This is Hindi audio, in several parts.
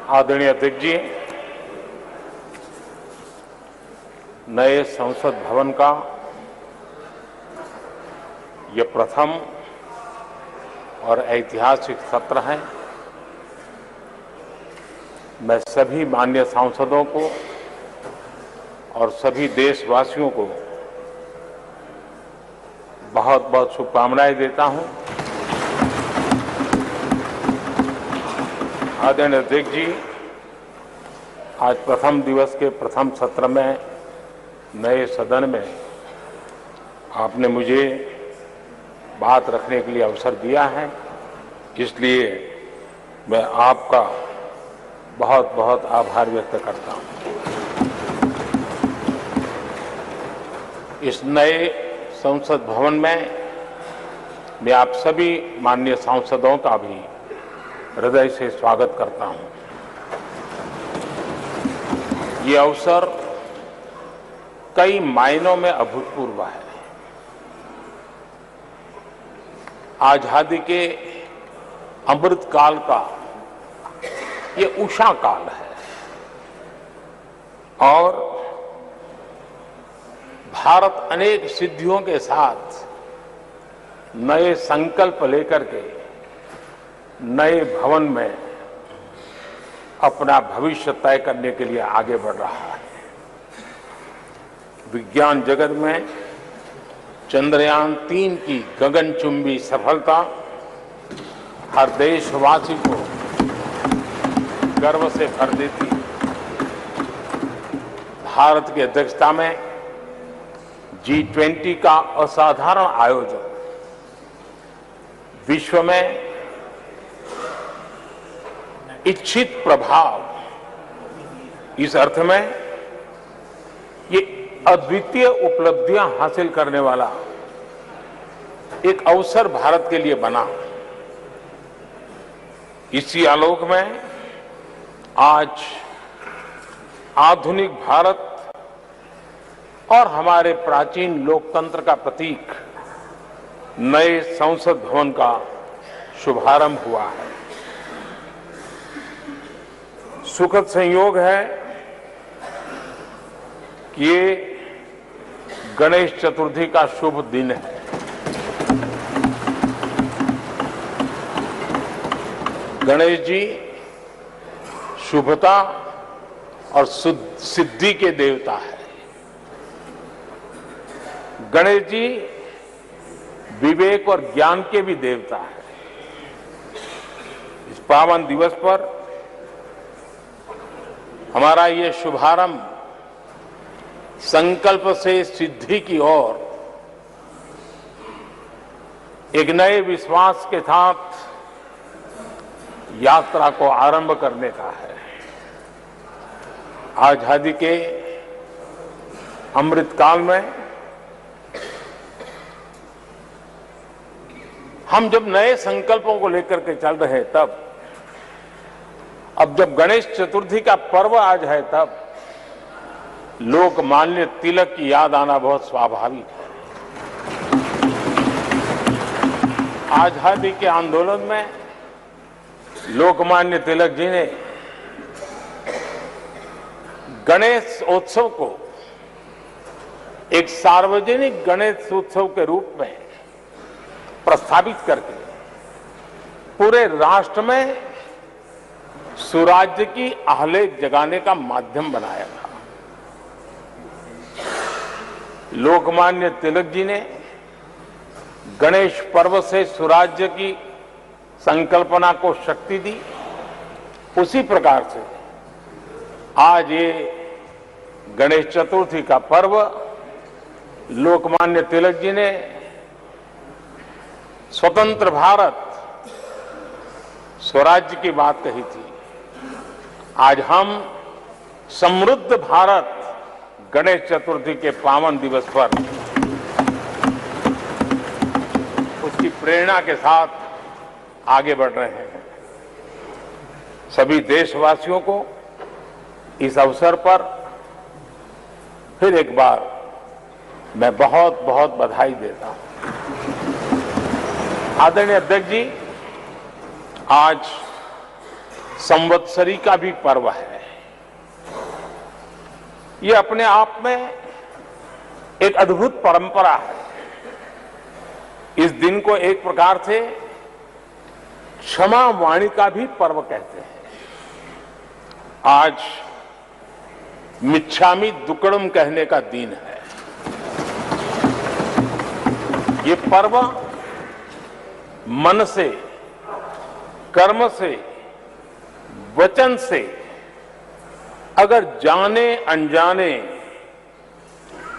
आदरणीय अध्यक्ष जी, नए संसद भवन का ये प्रथम और ऐतिहासिक सत्र है। मैं सभी माननीय सांसदों को और सभी देशवासियों को बहुत बहुत शुभकामनाएं देता हूं। आदरणीय अध्यक्ष जी, आज प्रथम दिवस के प्रथम सत्र में नए सदन में आपने मुझे बात रखने के लिए अवसर दिया है, इसलिए मैं आपका बहुत बहुत आभार व्यक्त करता हूं। इस नए संसद भवन में मैं आप सभी माननीय सांसदों का भी हृदय से स्वागत करता हूं। ये अवसर कई मायनों में अभूतपूर्व है। आजादी के अमृत काल का ये उषा काल है और भारत अनेक सिद्धियों के साथ नए संकल्प लेकर के नए भवन में अपना भविष्य तय करने के लिए आगे बढ़ रहा है। विज्ञान जगत में चंद्रयान-3 की गगनचुंबी सफलता हर देशवासी को गर्व से भर देती। भारत की अध्यक्षता में G20 का असाधारण आयोजन विश्व में इच्छित प्रभाव, इस अर्थ में ये अद्वितीय उपलब्धियां हासिल करने वाला एक अवसर भारत के लिए बना। इसी आलोक में आज आधुनिक भारत और हमारे प्राचीन लोकतंत्र का प्रतीक नए संसद भवन का शुभारंभ हुआ है। सुखद संयोग है कि ये गणेश चतुर्थी का शुभ दिन है। गणेश जी शुभता और सिद्धि के देवता है। गणेश जी विवेक और ज्ञान के भी देवता है। इस पावन दिवस पर हमारा ये शुभारंभ संकल्प से सिद्धि की ओर एक नए विश्वास के साथ यात्रा को आरंभ करने का है। आजादी के अमृत काल में हम जब नए संकल्पों को लेकर के चल रहे हैं, तब अब जब गणेश चतुर्थी का पर्व आज है, तब लोकमान्य तिलक की याद आना बहुत स्वाभाविक है। आजादी के आंदोलन में लोकमान्य तिलक जी ने गणेश उत्सव को एक सार्वजनिक गणेश उत्सव के रूप में प्रस्तावित करके पूरे राष्ट्र में सुराज्य की आहलेख जगाने का माध्यम बनाया था। लोकमान्य तिलक जी ने गणेश पर्व से सुराज्य की संकल्पना को शक्ति दी। उसी प्रकार से आज ये गणेश चतुर्थी का पर्व लोकमान्य तिलक जी ने स्वतंत्र भारत, स्वराज्य की बात कही थी। आज हम समृद्ध भारत गणेश चतुर्थी के पावन दिवस पर उसकी प्रेरणा के साथ आगे बढ़ रहे हैं। सभी देशवासियों को इस अवसर पर फिर एक बार मैं बहुत बहुत बधाई देता हूं। आदरणीय अध्यक्ष जी, आज संवत्सरी का भी पर्व है। ये अपने आप में एक अद्भुत परंपरा है। इस दिन को एक प्रकार से क्षमा वाणी का भी पर्व कहते हैं। आज मिच्छामि दुक्कड़म कहने का दिन है। ये पर्व मन से, कर्म से, वचन से अगर जाने अनजाने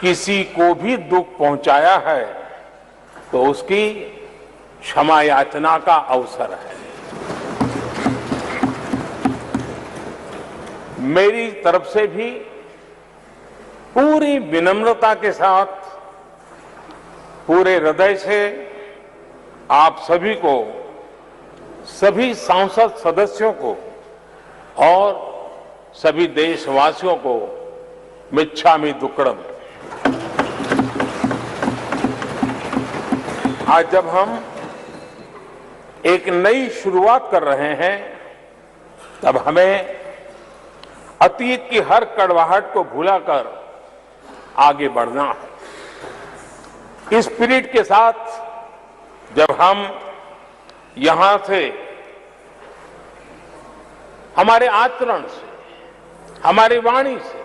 किसी को भी दुख पहुंचाया है तो उसकी क्षमा याचना का अवसर है। मेरी तरफ से भी पूरी विनम्रता के साथ, पूरे हृदय से आप सभी को, सभी सांसद सदस्यों को और सभी देशवासियों को मिच्छामि दुक्कड़म। आज जब हम एक नई शुरुआत कर रहे हैं तब हमें अतीत की हर कड़वाहट को भुलाकर आगे बढ़ना है। इस स्पिरिट के साथ जब हम यहां से, हमारे आचरण से, हमारी वाणी से,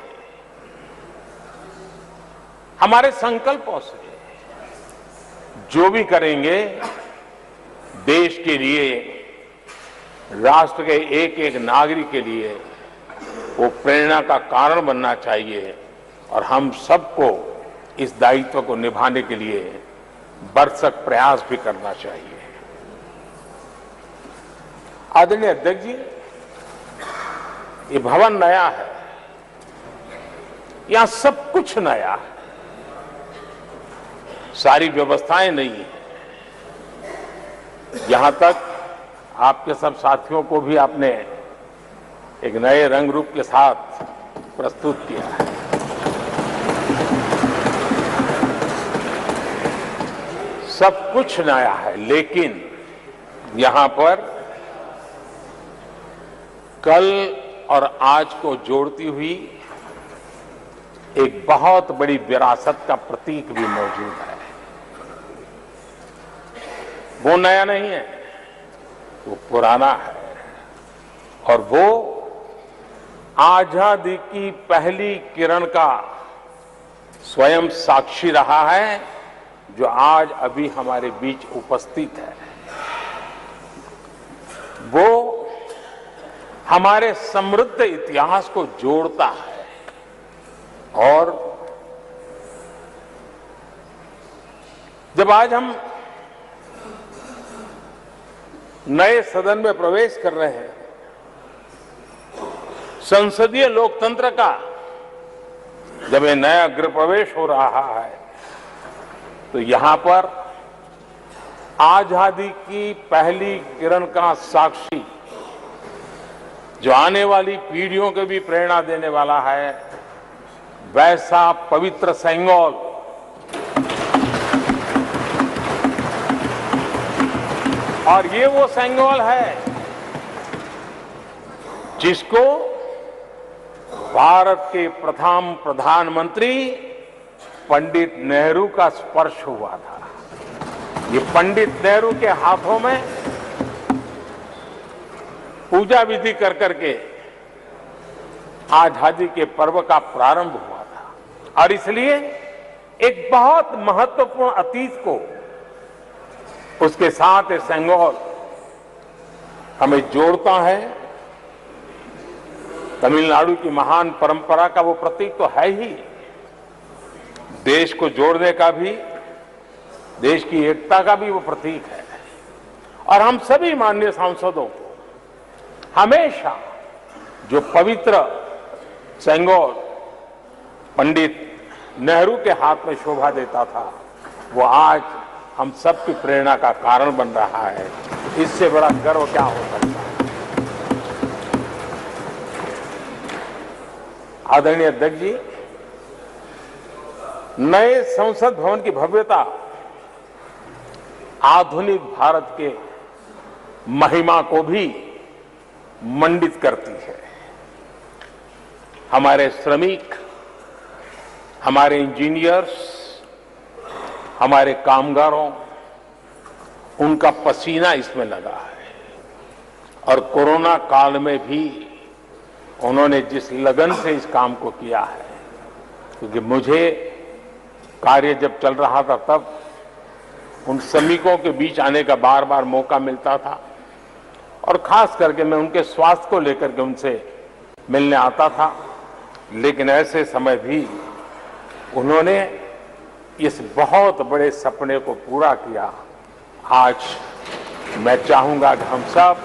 हमारे संकल्पों से जो भी करेंगे, देश के लिए, राष्ट्र के एक एक नागरिक के लिए वो प्रेरणा का कारण बनना चाहिए और हम सबको इस दायित्व को निभाने के लिए भरसक प्रयास भी करना चाहिए। आदरणीय अध्यक्ष जी, ये भवन नया है, यहां सब कुछ नया है, सारी व्यवस्थाएं नई हैं। यहां तक आपके सब साथियों को भी आपने एक नए रंग रूप के साथ प्रस्तुत किया है। सब कुछ नया है, लेकिन यहां पर कल और आज को जोड़ती हुई एक बहुत बड़ी विरासत का प्रतीक भी मौजूद है। वो नया नहीं है, वो पुराना है और वो आजादी की पहली किरण का स्वयं साक्षी रहा है, जो आज अभी हमारे बीच उपस्थित है। वो हमारे समृद्ध इतिहास को जोड़ता है और जब आज हम नए सदन में प्रवेश कर रहे हैं, संसदीय लोकतंत्र का जब ये नया गृह प्रवेश हो रहा है, तो यहां पर आजादी की पहली किरण का साक्षी, जो आने वाली पीढ़ियों को भी प्रेरणा देने वाला है, वैसा पवित्र सेंगोल और ये वो सेंगोल है जिसको भारत के प्रथम प्रधानमंत्री पंडित नेहरू का स्पर्श हुआ था। ये पंडित नेहरू के हाथों में पूजा विधि कर करके आजादी के पर्व का प्रारंभ हुआ था और इसलिए एक बहुत महत्वपूर्ण अतीत को उसके साथ सेंगोल हमें जोड़ता है। तमिलनाडु की महान परंपरा का वो प्रतीक तो है ही, देश को जोड़ने का भी, देश की एकता का भी वो प्रतीक है। और हम सभी माननीय सांसदों को हमेशा जो पवित्र सेंगोल पंडित नेहरू के हाथ में शोभा देता था, वो आज हम सबकी प्रेरणा का कारण बन रहा है। इससे बड़ा गर्व क्या हो सकता है। आदरणीय अध्यक्ष जी, नए संसद भवन की भव्यता आधुनिक भारत के महिमा को भी मंडित करती है। हमारे श्रमिक, हमारे इंजीनियर्स, हमारे कामगारों, उनका पसीना इसमें लगा है और कोरोना काल में भी उन्होंने जिस लगन से इस काम को किया है, क्योंकि मुझे कार्य जब चल रहा था तब उन श्रमिकों के बीच आने का बार बार मौका मिलता था और खास करके मैं उनके स्वास्थ्य को लेकर के उनसे मिलने आता था। लेकिन ऐसे समय भी उन्होंने इस बहुत बड़े सपने को पूरा किया। आज मैं चाहूंगा कि हम सब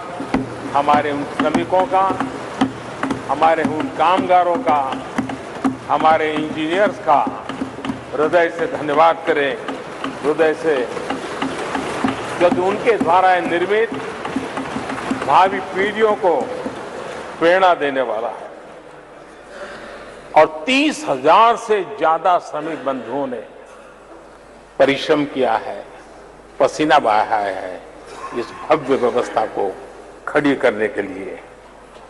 हमारे उन श्रमिकों का, हमारे उन कामगारों का, हमारे इंजीनियर्स का हृदय से धन्यवाद करें, हृदय से, क्योंकि उनके द्वारा निर्मित भावी पीढ़ियों को प्रेरणा देने वाला है। और 30,000 से ज्यादा श्रमिक बंधुओं ने परिश्रम किया है, पसीना बहाया है इस भव्य व्यवस्था को खड़ी करने के लिए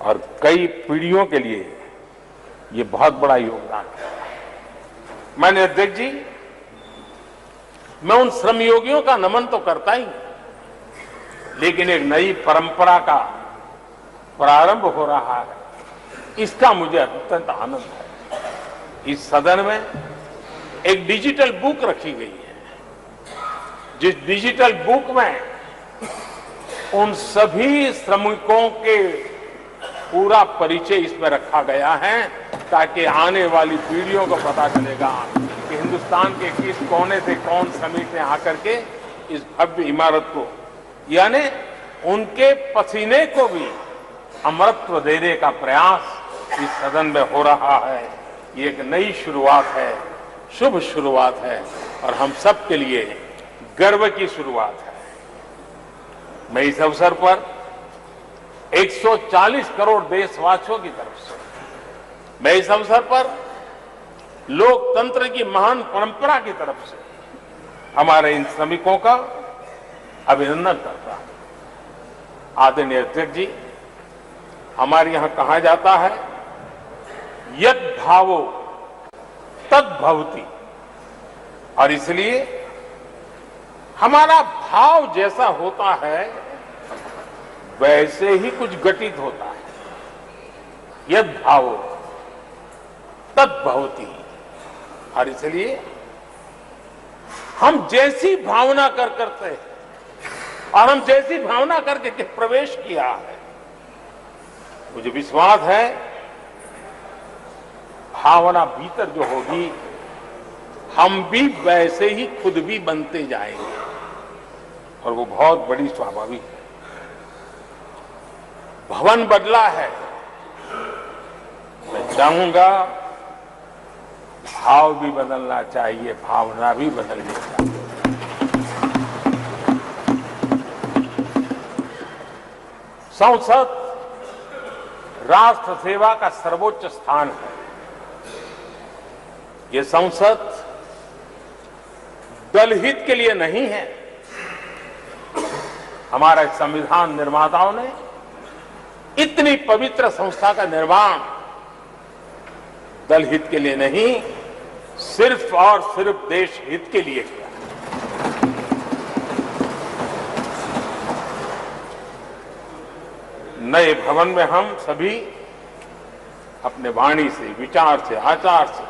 और कई पीढ़ियों के लिए ये बहुत बड़ा योगदान है। माननीय अध्यक्ष जी, मैं उन श्रमयोगियों का नमन तो करता ही, लेकिन एक नई परंपरा का प्रारंभ हो रहा है, इसका मुझे अत्यंत आनंद है। इस सदन में एक डिजिटल बुक रखी गई है, जिस डिजिटल बुक में उन सभी श्रमिकों के पूरा परिचय इसमें रखा गया है, ताकि आने वाली पीढ़ियों को पता चलेगा कि हिंदुस्तान के किस कोने से कौन श्रमिक ने आकर के इस भव्य इमारत को, यानी उनके पसीने को भी अमरत्व देने का प्रयास इस सदन में हो रहा है। ये एक नई शुरुआत है, शुभ शुरुआत है और हम सब के लिए गर्व की शुरुआत है। मैं इस अवसर पर 140 करोड़ देशवासियों की तरफ से, मैं इस अवसर पर लोकतंत्र की महान परंपरा की तरफ से हमारे इन श्रमिकों का अभिनंदन करता हूं। आदरणीय अध्यक्ष जी, हमारे यहां कहा जाता है यद भावो तद भवति, और इसलिए हमारा भाव जैसा होता है वैसे ही कुछ घटित होता है। यद भावो तद भवति, और इसलिए हम जैसी भावना करते हैं और हम जैसी भावना करके प्रवेश किया है, मुझे विश्वास है भावना भीतर जो होगी हम भी वैसे ही खुद भी बनते जाएंगे और वो बहुत बड़ी स्वाभाविक है। भवन बदला है, मैं चाहूंगा भाव भी बदलना चाहिए, भावना भी बदलनी चाहिए। संसद राष्ट्र सेवा का सर्वोच्च स्थान है। ये संसद दलहित के लिए नहीं है। हमारे संविधान निर्माताओं ने इतनी पवित्र संस्था का निर्माण दलहित के लिए नहीं, सिर्फ और सिर्फ देश हित के लिए किया। नए भवन में हम सभी अपने वाणी से, विचार से, आचार से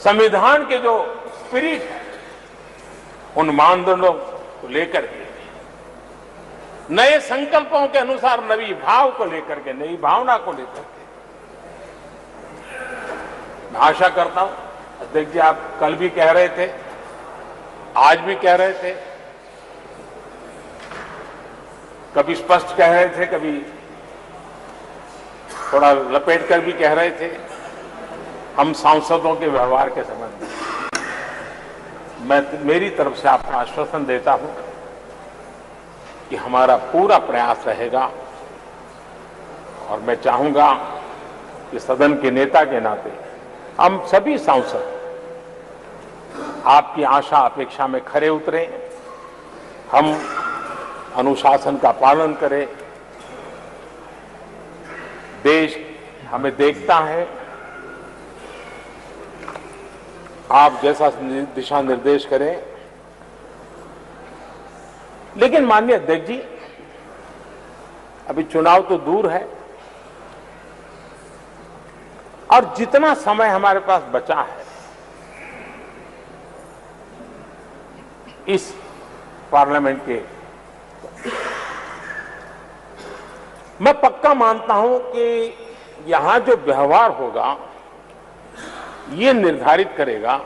संविधान के जो स्पिरिट है उन मानदंडों को लेकर के, नए संकल्पों के अनुसार नई भाव को लेकर के, नई भावना को लेकर के, मैं आशा करता हूं अध्यक्ष जी, आप कल भी कह रहे थे, आज भी कह रहे थे, कभी स्पष्ट कह रहे थे, कभी थोड़ा लपेट कर भी कह रहे थे, हम सांसदों के व्यवहार के संबंध में मैं मेरी तरफ से आपको आश्वासन देता हूं कि हमारा पूरा प्रयास रहेगा और मैं चाहूंगा कि सदन के नेता के नाते हम सभी सांसद आपकी आशा अपेक्षा में खरे उतरें, हम अनुशासन का पालन करें, देश हमें देखता है, आप जैसा दिशा निर्देश करें। लेकिन माननीय अध्यक्ष जी, अभी चुनाव तो दूर है और जितना समय हमारे पास बचा है इस पार्लियामेंट के, मैं पक्का मानता हूं कि यहां जो व्यवहार होगा ये निर्धारित करेगा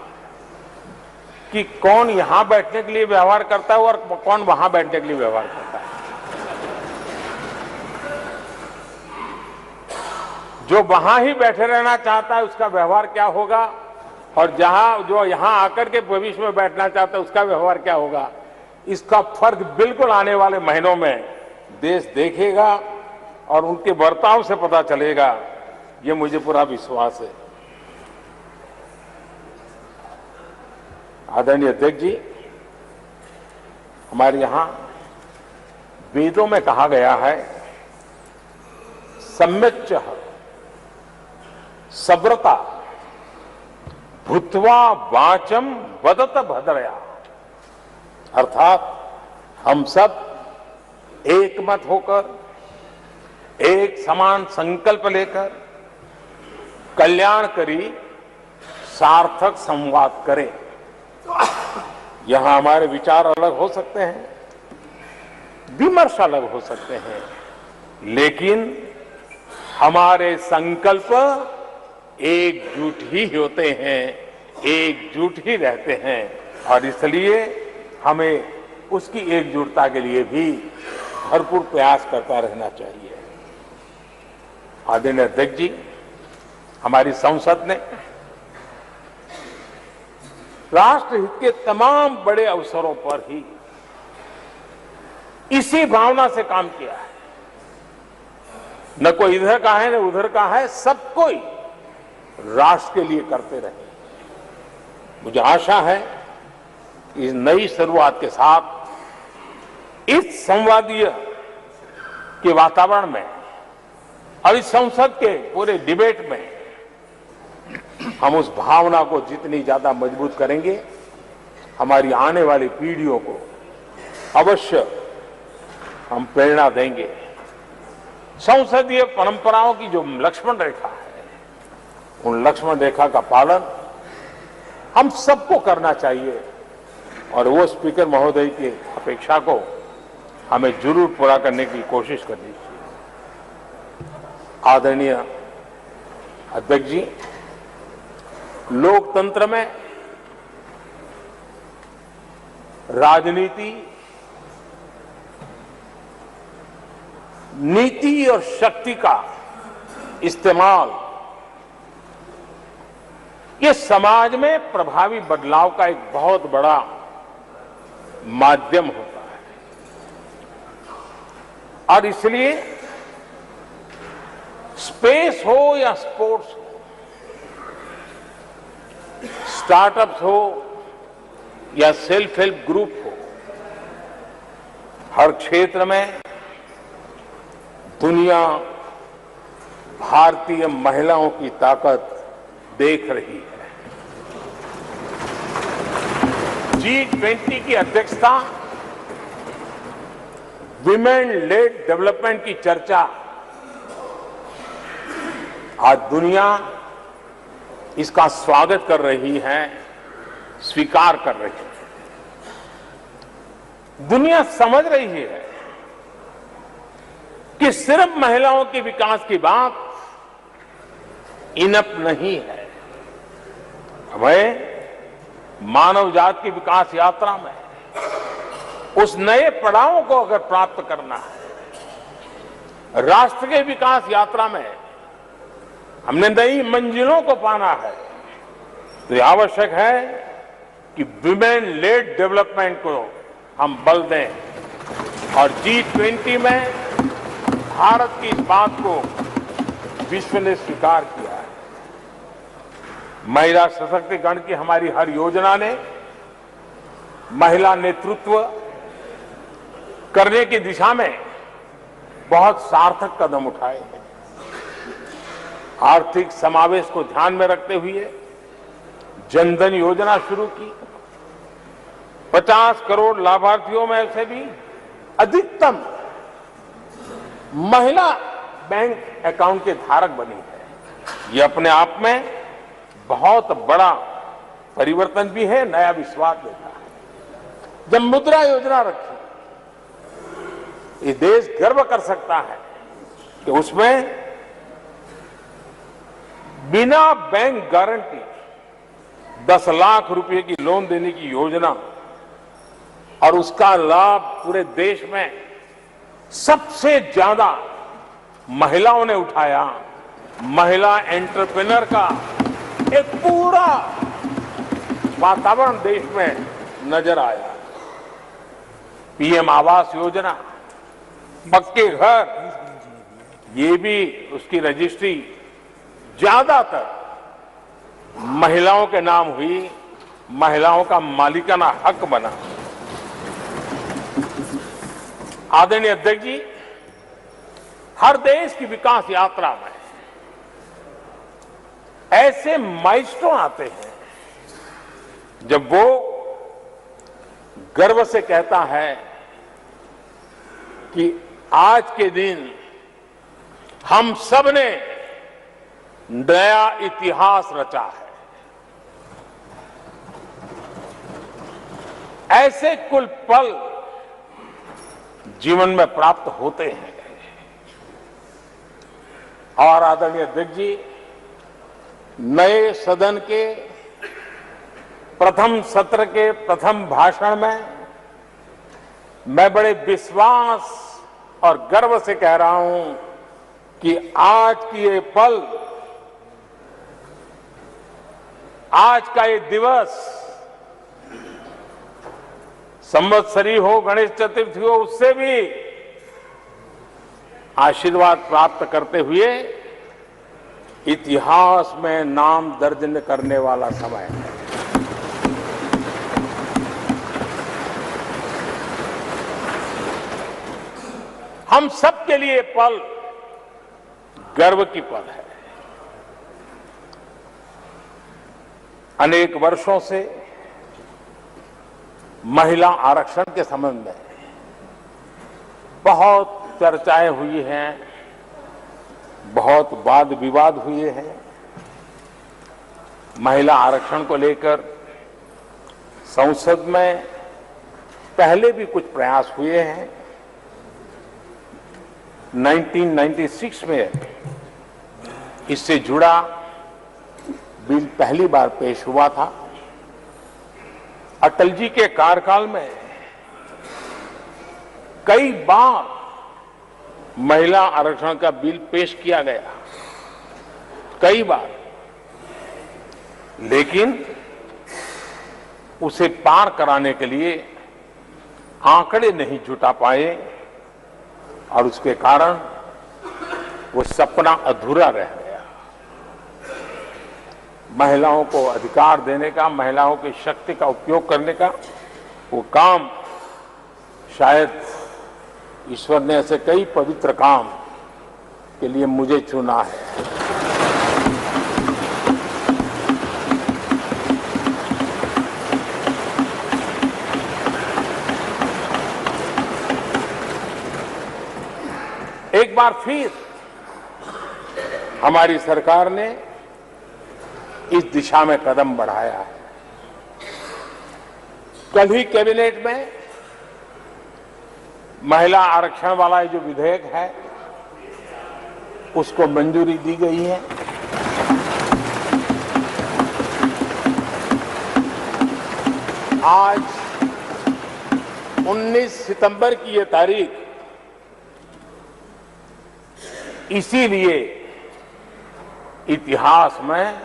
कि कौन यहां बैठने के लिए व्यवहार करता है और कौन वहां बैठने के लिए व्यवहार करता है। जो वहां ही बैठे रहना चाहता है उसका व्यवहार क्या होगा, और जो यहां आकर के भविष्य में बैठना चाहता है उसका व्यवहार क्या होगा, इसका फर्क बिल्कुल आने वाले महीनों में देश देखेगा और उनके बर्ताव से पता चलेगा, ये मुझे पूरा विश्वास है। आदरणीय अध्यक्ष जी, हमारे यहां वेदों में कहा गया है, सम्यच्च सब्रता भूत्वा वाचम वदत भद्रया, अर्थात हम सब एक मत होकर, एक समान संकल्प लेकर कल्याणकारी सार्थक संवाद करें। यहां हमारे विचार अलग हो सकते हैं, विमर्श अलग हो सकते हैं, लेकिन हमारे संकल्प एकजुट ही होते हैं, एकजुट ही रहते हैं, और इसलिए हमें उसकी एकजुटता के लिए भी भरपूर प्रयास करता रहना चाहिए। आदरणीय अध्यक्ष जी, हमारी संसद ने राष्ट्रहित के तमाम बड़े अवसरों पर ही इसी भावना से काम किया है। न कोई इधर का है न उधर का है, सब कोई राष्ट्र के लिए करते रहे। मुझे आशा है इस नई शुरुआत के साथ इस संवादीय के वातावरण में और इस संसद के पूरे डिबेट में हम उस भावना को जितनी ज्यादा मजबूत करेंगे, हमारी आने वाली पीढ़ियों को अवश्य हम प्रेरणा देंगे। संसदीय परंपराओं की जो लक्ष्मण रेखा है, उन लक्ष्मण रेखा का पालन हम सबको करना चाहिए, और वो स्पीकर महोदय की अपेक्षा को हमें जरूर पूरा करने की कोशिश करनी चाहिए। आदरणीय अध्यक्ष जी, लोकतंत्र में राजनीति, नीति और शक्ति का इस्तेमाल ये समाज में प्रभावी बदलाव का एक बहुत बड़ा माध्यम होता है, और इसलिए स्पेस हो या स्पोर्ट्स हो, स्टार्टअप्स हो या सेल्फ हेल्प ग्रुप हो, हर क्षेत्र में दुनिया भारतीय महिलाओं की ताकत देख रही है। G20 की अध्यक्षता, विमेन लेड डेवलपमेंट की चर्चा, आज दुनिया इसका स्वागत कर रही है, स्वीकार कर रही है। दुनिया समझ रही है कि सिर्फ महिलाओं के विकास की बात इनफ नहीं है। हमें मानव जाति की विकास यात्रा में उस नए पड़ाव को अगर प्राप्त करना है, राष्ट्र के विकास यात्रा में हमने नई मंजिलों को पाना है, तो यह आवश्यक है कि विमेन लेड डेवलपमेंट को हम बल दें, और G20 में भारत की इस बात को विश्व ने स्वीकार किया है। महिला सशक्तिकरण की हमारी हर योजना ने महिला नेतृत्व करने की दिशा में बहुत सार्थक कदम उठाए हैं। आर्थिक समावेश को ध्यान में रखते हुए जनधन योजना शुरू की। 50 करोड़ लाभार्थियों में से भी अधिकतम महिला बैंक अकाउंट के धारक बनी है। ये अपने आप में बहुत बड़ा परिवर्तन भी है, नया विश्वास देता है। जब मुद्रा योजना रखी, ये देश गर्व कर सकता है कि उसमें बिना बैंक गारंटी 10 लाख रुपए की लोन देने की योजना, और उसका लाभ पूरे देश में सबसे ज्यादा महिलाओं ने उठाया। महिला एंटरप्रेन्योर का एक पूरा वातावरण देश में नजर आया। पीएम आवास योजना, पक्के घर, ये भी उसकी रजिस्ट्री ज्यादातर महिलाओं के नाम हुई, महिलाओं का मालिकाना हक बना। आदरणीय अध्यक्ष जी, हर देश की विकास यात्रा में ऐसे माइलस्टोन आते हैं जब वो गर्व से कहता है कि आज के दिन हम सब ने नया इतिहास रचा है। ऐसे कुल पल जीवन में प्राप्त होते हैं। और आदरणीय अध्यक्ष जी, नए सदन के प्रथम सत्र के प्रथम भाषण में मैं बड़े विश्वास और गर्व से कह रहा हूं कि आज की ये पल, आज का ये दिवस, संवत्सरी हो, गणेश चतुर्थी हो, उससे भी आशीर्वाद प्राप्त करते हुए इतिहास में नाम दर्ज करने वाला समय है। हम सबके लिए पल गर्व की पल है। अनेक वर्षों से महिला आरक्षण के संबंध में बहुत चर्चाएं हुई हैं, बहुत वाद विवाद हुए हैं। महिला आरक्षण को लेकर संसद में पहले भी कुछ प्रयास हुए हैं। 1996 में इससे जुड़ा बिल पहली बार पेश हुआ था। अटल जी के कार्यकाल में कई बार महिला आरक्षण का बिल पेश किया गया, कई बार, लेकिन उसे पार कराने के लिए आंकड़े नहीं जुटा पाए और उसके कारण वो सपना अधूरा रह गया। महिलाओं को अधिकार देने का, महिलाओं की शक्ति का उपयोग करने का वो काम, शायद ईश्वर ने ऐसे कई पवित्र काम के लिए मुझे चुना है। एक बार फिर हमारी सरकार ने इस दिशा में कदम बढ़ाया है। कल ही कैबिनेट में महिला आरक्षण वाला जो विधेयक है उसको मंजूरी दी गई है। आज 19 सितंबर की ये तारीख इसीलिए इतिहास में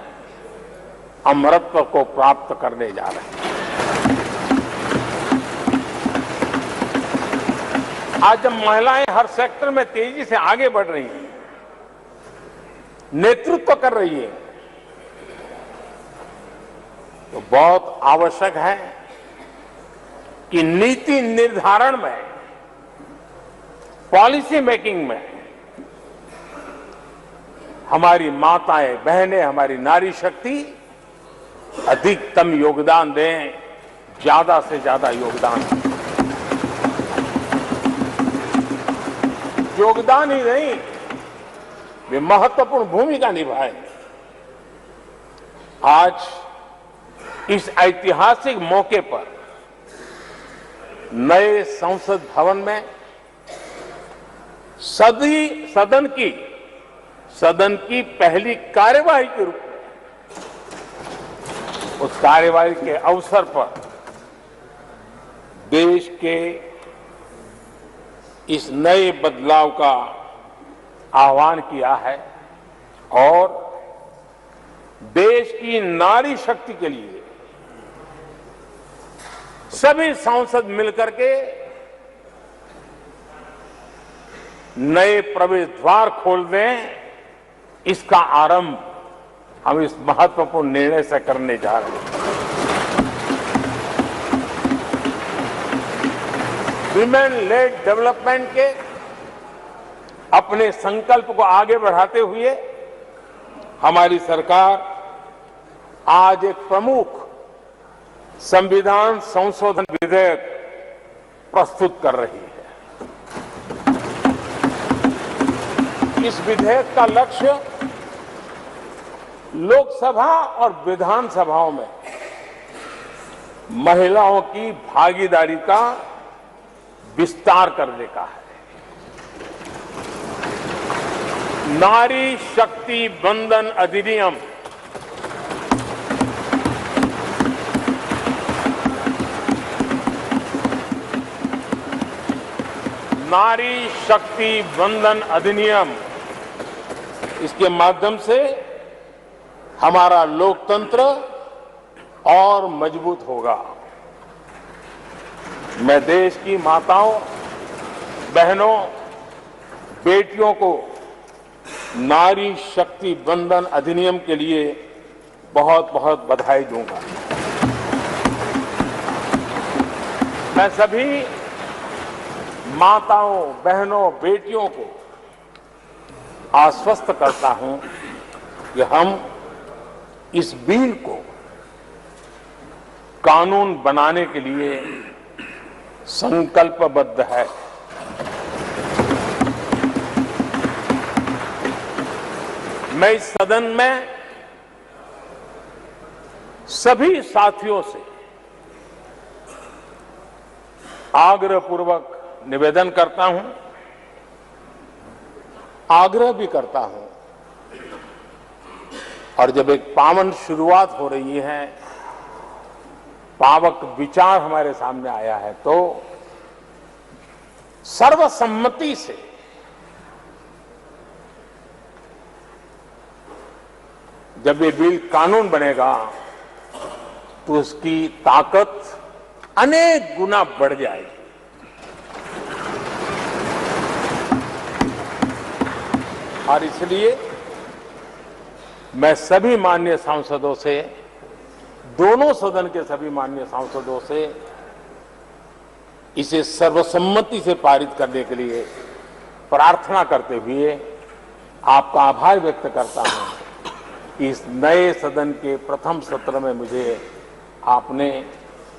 अमरत्व को प्राप्त करने जा रहे हैं। आज जब महिलाएं हर सेक्टर में तेजी से आगे बढ़ रही हैं, नेतृत्व कर रही है, तो बहुत आवश्यक है कि नीति निर्धारण में, पॉलिसी मेकिंग में हमारी माताएं बहनें, हमारी नारी शक्ति अधिकतम योगदान दें, ज्यादा से ज्यादा योगदान दें। योगदान ही नहीं, वे महत्वपूर्ण भूमिका निभाएं। आज इस ऐतिहासिक मौके पर नए संसद भवन में सदन की पहली कार्यवाही के रूप में उस कार्यवाही के अवसर पर देश के इस नए बदलाव का आह्वान किया है और देश की नारी शक्ति के लिए सभी सांसद मिलकर के नए प्रवेश द्वार खोल दें, इसका आरंभ हम इस महत्वपूर्ण निर्णय से करने जा रहे हैं। विमेन लेड डेवलपमेंट के अपने संकल्प को आगे बढ़ाते हुए हमारी सरकार आज एक प्रमुख संविधान संशोधन विधेयक प्रस्तुत कर रही है। इस विधेयक का लक्ष्य लोकसभा और विधानसभाओं में महिलाओं की भागीदारी का विस्तार करने का है। नारी शक्ति बंधन अधिनियम नारी शक्ति बंधन अधिनियम, इसके माध्यम से हमारा लोकतंत्र और मजबूत होगा। मैं देश की माताओं, बहनों, बेटियों को नारी शक्ति बंधन अधिनियम के लिए बहुत बहुत बधाई दूंगा। मैं सभी माताओं, बहनों, बेटियों को आश्वस्त करता हूं कि हम इस बिल को कानून बनाने के लिए संकल्पबद्ध है। मैं इस सदन में सभी साथियों से आग्रहपूर्वक निवेदन करता हूं, आग्रह भी करता हूं, और जब एक पावन शुरुआत हो रही है, पावक विचार हमारे सामने आया है, तो सर्वसम्मति से जब ये बिल कानून बनेगा तो उसकी ताकत अनेक गुना बढ़ जाएगी। और इसलिए मैं सभी माननीय सांसदों से, दोनों सदन के सभी माननीय सांसदों से इसे सर्वसम्मति से पारित करने के लिए प्रार्थना करते हुए आपका आभार व्यक्त करता हूं कि इस नए सदन के प्रथम सत्र में मुझे आपने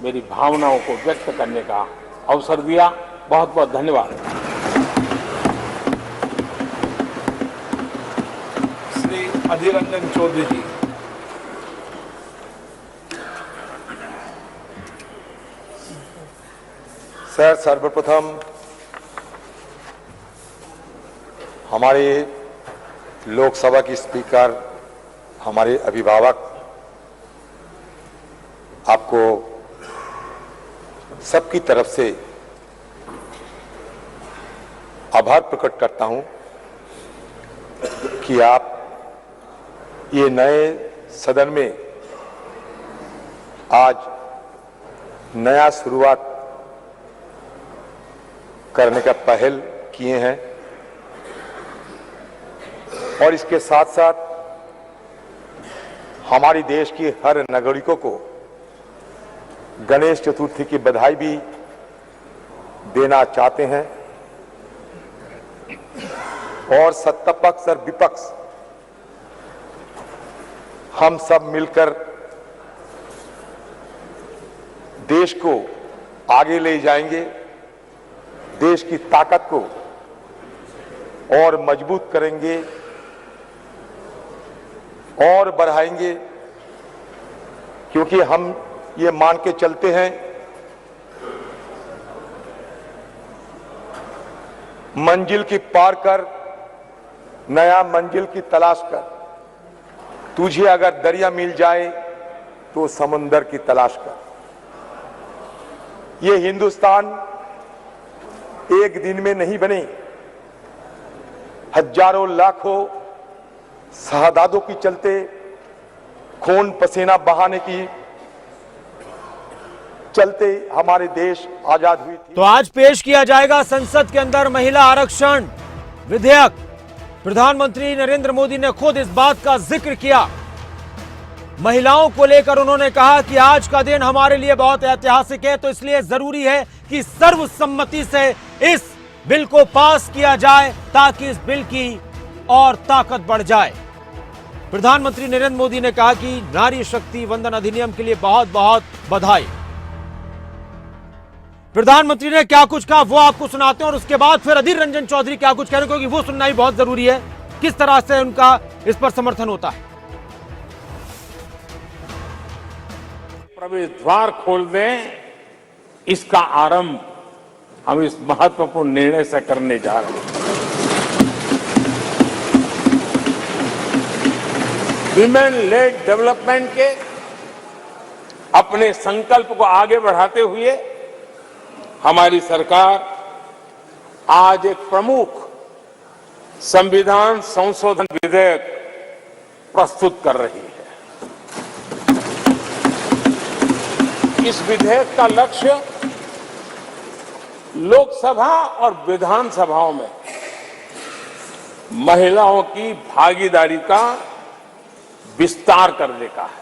मेरी भावनाओं को व्यक्त करने का अवसर दिया। बहुत बहुत धन्यवाद। श्री अधीर रंजन चौधरी जी। सर, सर्वप्रथम हमारे लोकसभा की स्पीकर, हमारे अभिभावक, आपको सबकी तरफ से आभार प्रकट करता हूं कि आप ये नए सदन में आज नया शुरुआत करने का पहल किए हैं और इसके साथ साथ हमारी देश की हर नागरिकों को गणेश चतुर्थी की बधाई भी देना चाहते हैं। और सत्ता पक्ष और विपक्ष हम सब मिलकर देश को आगे ले जाएंगे, देश की ताकत को और मजबूत करेंगे और बढ़ाएंगे, क्योंकि हम ये मान के चलते हैं मंजिल की पार कर, नया मंजिल की तलाश कर। तुझे अगर दरिया मिल जाए तो समंदर की तलाश कर। ये हिंदुस्तान एक दिन में नहीं बने, हजारों लाखों शहादातों की चलते, खून पसीना बहाने की चलते हमारे देश आजाद हुई थी। तो आज पेश किया जाएगा संसद के अंदर महिला आरक्षण विधेयक। प्रधानमंत्री नरेंद्र मोदी ने खुद इस बात का जिक्र किया। महिलाओं को लेकर उन्होंने कहा कि आज का दिन हमारे लिए बहुत ऐतिहासिक है, तो इसलिए जरूरी है कि सर्वसम्मति से इस बिल को पास किया जाए ताकि इस बिल की और ताकत बढ़ जाए। प्रधानमंत्री नरेंद्र मोदी ने कहा कि नारी शक्ति वंदन अधिनियम के लिए बहुत बहुत बधाई। प्रधानमंत्री ने क्या कुछ कहा वो आपको सुनाते हैं और उसके बाद फिर अधीर रंजन चौधरी क्या कुछ कह रहे हैं, क्योंकि वो सुनना ही बहुत जरूरी है, किस तरह से उनका इस पर समर्थन होता है। प्रवेश द्वार खोल दें, इसका आरंभ हम इस महत्वपूर्ण निर्णय से करने जा रहे हैं। विमेन लेड डेवलपमेंट के अपने संकल्प को आगे बढ़ाते हुए हमारी सरकार आज एक प्रमुख संविधान संशोधन विधेयक प्रस्तुत कर रही है। इस विधेयक का लक्ष्य लोकसभा और विधानसभाओं में महिलाओं की भागीदारी का विस्तार करने का है।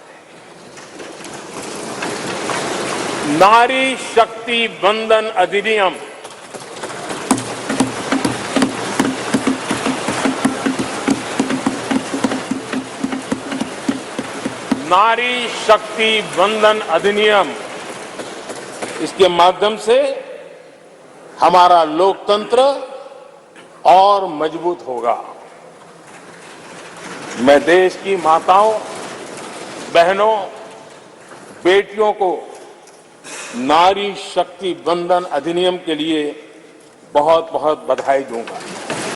नारी शक्ति वंदन अधिनियम नारी शक्ति वंदन अधिनियम, इसके माध्यम से हमारा लोकतंत्र और मजबूत होगा। मैं देश की माताओं, बहनों, बेटियों को नारी शक्ति वंदन अधिनियम के लिए बहुत बहुत बधाई दूंगा।